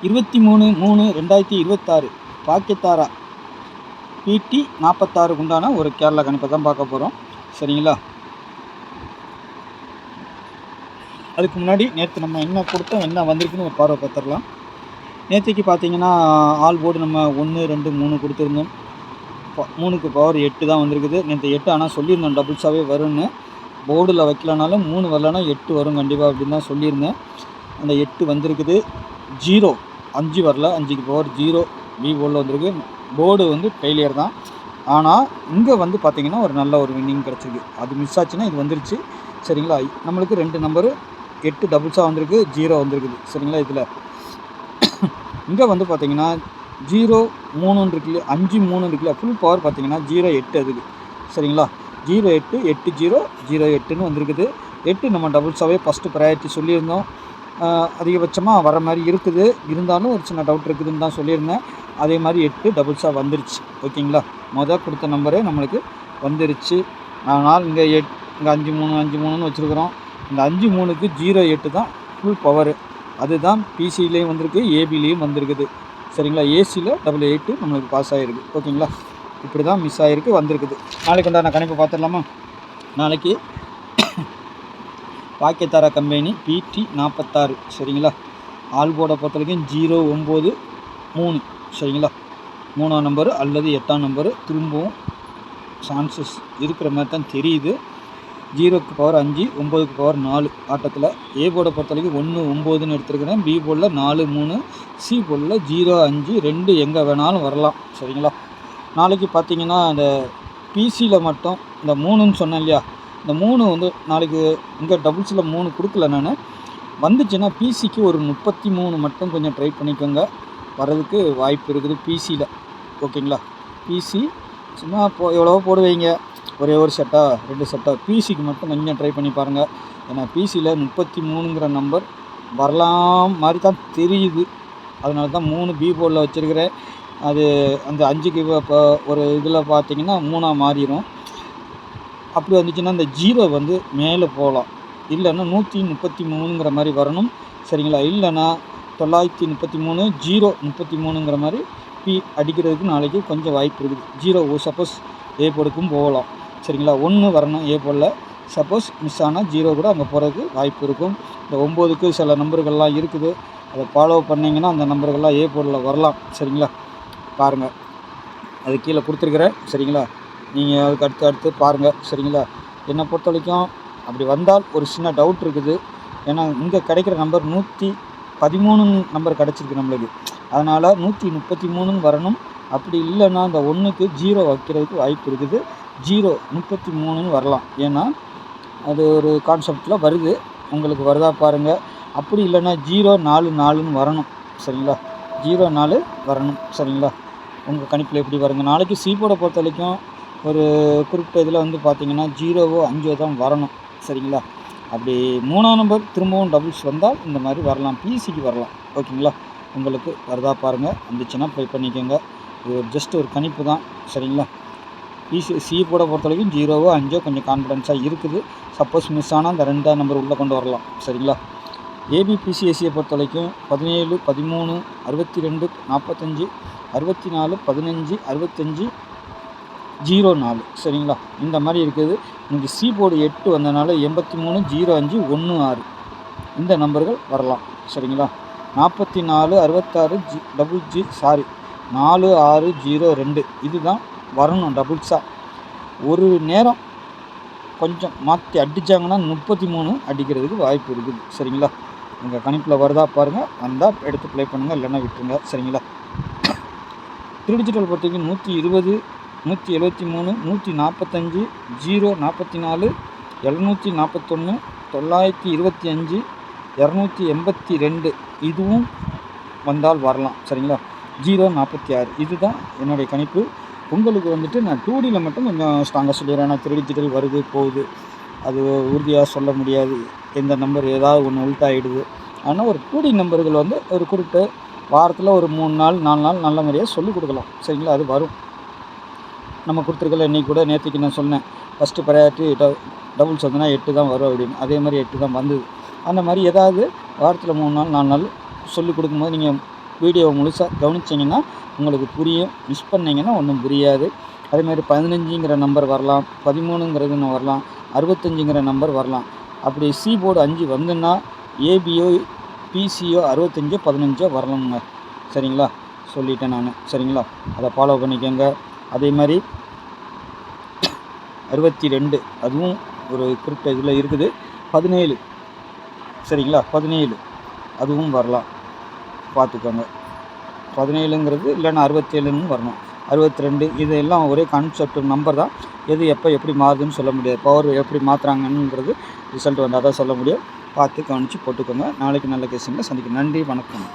23/3/2026 பாக்கியத்தாரா PT 46 உண்டான ஒரு கேரளா கணிப்பை தான் பார்க்க போகிறோம். சரிங்களா? அதுக்கு முன்னாடி நேற்று நம்ம என்ன கொடுத்தோம், என்ன வந்திருக்குன்னு ஒரு பார்வை பார்த்துடலாம். நேற்றுக்கு பார்த்தீங்கன்னா ஆல் போர்டு நம்ம 1 2 3 கொடுத்துருந்தோம். 3க்கு பவர் 8 தான் வந்திருக்குது. நேற்று 8 ஆனால் சொல்லியிருந்தோம் டபுள்ஸாகவே வரும்னு. போர்டில் வைக்கலனாலும் 3 வரலன்னா 8 வரும் கண்டிப்பாக அப்படின்னு தான் சொல்லியிருந்தேன். அந்த 8 வந்திருக்குது. 0 5 வரல, 5க்கு பவர் 0 பி போர்டில் வந்திருக்கு. போர்டு வந்து ஃபெயிலியர் தான். ஆனால் இங்கே வந்து பார்த்திங்கன்னா ஒரு நல்ல ஒரு வின்னிங் கிடச்சிருக்கு. அது மிஸ் ஆச்சுன்னா இது வந்துருச்சு. சரிங்களா? நம்மளுக்கு 2 நம்பரு 8 டபுள்ஸாக வந்திருக்கு, 0 வந்திருக்குது. சரிங்களா? இதில் இங்கே வந்து பார்த்திங்கன்னா 0 3 இருக்குல்ல, 5 3 இருக்குல்ல, ஃபுல் பவர் பார்த்திங்கன்னா 0 8 அதுக்கு. சரிங்களா? 0 8 8 0 0 8ன்னு வந்திருக்குது. 8 நம்ம டபுள்ஸாகவே ஃபஸ்ட்டு ப்ரையாரிட்டி சொல்லியிருந்தோம். அதிகபட்சமாக வர மாதிரி இருக்குது. இருந்தாலும் ஒரு சின்ன டவுட் இருக்குதுன்னு தான் சொல்லியிருந்தேன். அதே மாதிரி 8 டபுள்ஸாக வந்துருச்சு. ஓகேங்களா? கொடுத்த நம்பரே நம்மளுக்கு வந்துருச்சு. ஆனால் இங்கே 5 3 5 3ன்னு வச்சுருக்குறோம். இந்த 5 3க்கு 0 8 தான் ஃபுல் பவரு. அதுதான் பிசிலேயும் வந்திருக்கு, ஏபிலேயும் வந்திருக்குது. சரிங்களா? ஏசியில் 8 நம்மளுக்கு பாஸ் ஆகிருக்கு. ஓகேங்களா? இப்படி தான் மிஸ் ஆகிருக்கு, வந்திருக்குது. நாளைக்கு உண்டான கணிப்பு பார்த்துடலாமா? நாளைக்கு பாக்கியத்தாரா கம்பெனி PT 46. சரிங்களா? ஆல் போர்டை பொறுத்த வரைக்கும் 0 9 3. சரிங்களா? 3ஆம் நம்பரு அல்லது 8ஆம் நம்பரு திரும்பவும் சான்சஸ் இருக்கிற மாதிரி தான் தெரியுது. 0க்கு பவர் 5 9க்கு பவர் 4 ஆட்டத்தில். ஏ போர்டை பொறுத்த வரைக்கும் 1 9ன்னு எடுத்துருக்கிறேன். பி போர்டில் 4 3, சி போர்டில் 0 5 2 எங்கே வேணாலும் வரலாம். சரிங்களா? நாளைக்கு பார்த்தீங்கன்னா இந்த பிசியில் மட்டும் இந்த 3ன்னு சொன்னேன் இல்லையா, இந்த 3 வந்து நாளைக்கு இங்கே டபுள்ஸில் 3 கொடுக்கல. நான் வந்துச்சுன்னா பிசிக்கு ஒரு 33 மட்டும் கொஞ்சம் ட்ரை பண்ணிக்கோங்க, வர்றதுக்கு வாய்ப்பு இருக்குது பிசியில். ஓகேங்களா? பிசி சும்மா எவ்வளவோ போடுவீங்க, ஒரே ஒரு செட்டா 2 செட்டா, பிசிக்கு மட்டும் கொஞ்சம் ட்ரை பண்ணி பாருங்கள். ஏன்னா பிசியில் 33ங்கிற நம்பர் வரலாம் மாதிரி தான் தெரியுது. அதனால தான் 3 பி போர்டில் வச்சுருக்கிறேன். அது அந்த 5க்கு இப்போ ஒரு இதில் பார்த்தீங்கன்னா 3ஆக மாறிடும். அப்படி வந்துச்சுன்னா இந்த 0 வந்து மேலே போகலாம். இல்லைன்னா 133ங்கிற மாதிரி வரணும். சரிங்களா? இல்லைன்னா 933 0 33ங்கிற மாதிரி பி அடிக்கிறதுக்கு நாளைக்கு கொஞ்சம் வாய்ப்பு இருக்குது. 0 சப்போஸ் ஏ போர்டுக்கும் போகலாம். சரிங்களா? 1 வரணும் ஏ போர்டில். சப்போஸ் மிஸ் ஆனால் 0 கூட அங்கே போகிறதுக்கு வாய்ப்பு இருக்கும். இந்த 9க்கு சில நம்பர்கள்லாம் இருக்குது, அதை ஃபாலோ பண்ணிங்கன்னா அந்த நம்பர்கள்லாம் ஏ போர்டில் வரலாம். சரிங்களா? பாருங்கள், அது கீழே கொடுத்துருக்குறேன். சரிங்களா? நீங்கள் அதுக்கு அடுத்து பாருங்கள். சரிங்களா? என்னை பொறுத்த வரைக்கும் அப்படி வந்தால் ஒரு சின்ன டவுட் இருக்குது. ஏன்னா இங்கே கிடைக்கிற நம்பர் 113 நம்பர் கிடச்சிருக்கு நம்மளுக்கு. அதனால் 133ன்னு வரணும். அப்படி இல்லைன்னா அந்த 1க்கு 0 வைக்கிறதுக்கு வாய்ப்பு இருக்குது. 0 33ன்னு வரலாம். ஏன்னா அது ஒரு கான்செப்டில் வருது. உங்களுக்கு வருதா பாருங்கள். அப்படி இல்லைன்னா 0 4 4ன்னு வரணும். சரிங்களா? 0 4 வரணும். சரிங்களா? உங்கள் கணிப்பில் எப்படி வருங்க? நாளைக்கு சி போர்டை பொறுத்த வரைக்கும் ஒரு குறிப்பிட்ட இதில் வந்து பார்த்திங்கன்னா 0 5 தான் வரணும். சரிங்களா? அப்படி 3ஆம் நம்பர் திரும்பவும் டபுள்ஸ் வந்தால் இந்த மாதிரி வரலாம், பிசிக்கு வரலாம். ஓகேங்களா? உங்களுக்கு வருதா பாருங்கள். வந்துச்சுன்னா ட்ரை பண்ணிக்கோங்க. இது ஜஸ்ட் ஒரு கணிப்பு தான். சரிங்களா? சி போர்டை பொறுத்த வரைக்கும் 0 5 கொஞ்சம் கான்ஃபிடென்ஸாக இருக்குது. சப்போஸ் மிஸ் ஆனால் அந்த 2ஆம் நம்பர் உள்ளே கொண்டு வரலாம். சரிங்களா? ஏபிபிசிஎஸ்சியை பொறுத்த வரைக்கும் 17 13 62 45 64 15 65 04. சரிங்களா? இந்த மாதிரி இருக்குது. இன்றைக்கி சி போர்டு 8 வந்ததுனால 83 05 16 இந்த நம்பர்கள் வரலாம். சரிங்களா? 44 66 4602 இதுதான் வரணும் டபுள்ஸாக. ஒரு நேரம் கொஞ்சம் மாற்றி அடித்தாங்கன்னா 33 அடிக்கிறதுக்கு வாய்ப்பு இருக்குது. சரிங்களா? உங்கள் கணிப்பில் வருதா பாருங்கள். வந்தால் எடுத்து ப்ளே பண்ணுங்கள், இல்லைன்னா விட்டுருங்க. சரிங்களா? 3 டிஜிட்டல் பொறுத்தவரைக்கும் 120 173 145 0 44 741 925 282 இதுவும் வந்தால் வரலாம். சரிங்களா? 0 46 இதுதான் என்னுடைய கணிப்பு. உங்களுக்கு வந்துட்டு நான் 2Dயில் மட்டும் கொஞ்சம் ஸ்ட்ராங்காக சொல்லிடுறேன். ஏன்னா 3 டிஜிட்டல் வருது போகுது, அது உறுதியாக சொல்ல முடியாது. எந்த நம்பர் ஏதாவது ஒன்று உள்டாகிடுது. ஆனால் ஒரு 2D நம்பர்கள் வந்து ஒரு குறிப்பிட்ட வாரத்தில் ஒரு 3 நாள் 4 நாள் நல்ல முறையாக சொல்லிக் கொடுக்கலாம். சரிங்களா? அது வரும். நம்ம கொடுத்துருக்கல இன்றைக்கி கூட நேற்றுக்கு நான் சொன்னேன், ஃபஸ்ட்டு ப்ரையாரிட்டி டபுள்ஸ் வந்துன்னா 8 தான் வரும் அப்படின்னு. அதே மாதிரி 8 தான் வந்தது. அந்த மாதிரி ஏதாவது வாரத்தில் 3 நாள் 4 நாள் சொல்லிக் கொடுக்கும்போது நீங்கள் வீடியோவை முழுசாக கவனிச்சிங்கன்னா உங்களுக்கு புரியும். மிஸ் பண்ணிங்கன்னா ஒன்றும் புரியாது. அதேமாதிரி 15ங்கிற நம்பர் வரலாம், 13ங்கிறது வரலாம், 65ங்கிற நம்பர் வரலாம். அப்படி சி போர்டு 5 வந்துன்னா ஏபியோ பிசியோ 65 15 வரலாமுங்க. சரிங்களா, சொல்லிட்டேன் நான். சரிங்களா, அதை ஃபாலோ பண்ணிக்கோங்க. அதே மாதிரி 62 அதுவும் ஒரு குறிப்பிட்ட இதில் இருக்குது. 17 சரிங்களா, 17 அதுவும் வரலாம், பார்த்துக்கோங்க. 17ங்கிறது இல்லைன்னா 67ன்னு வரணும். 62 இதெல்லாம் ஒரே கான்செப்ட் நம்பர் தான். எது எப்போ எப்படி மாறுதுன்னு சொல்ல முடியாது. பவர் எப்படி மாற்றுறாங்கங்கிறது ரிசல்ட் வந்தால் தான் சொல்ல முடியும். பார்த்து கவனித்து போட்டுக்கோங்க. நாளைக்கு நல்ல கேஸுங்களை சந்திக்கும். நன்றி, வணக்கம்.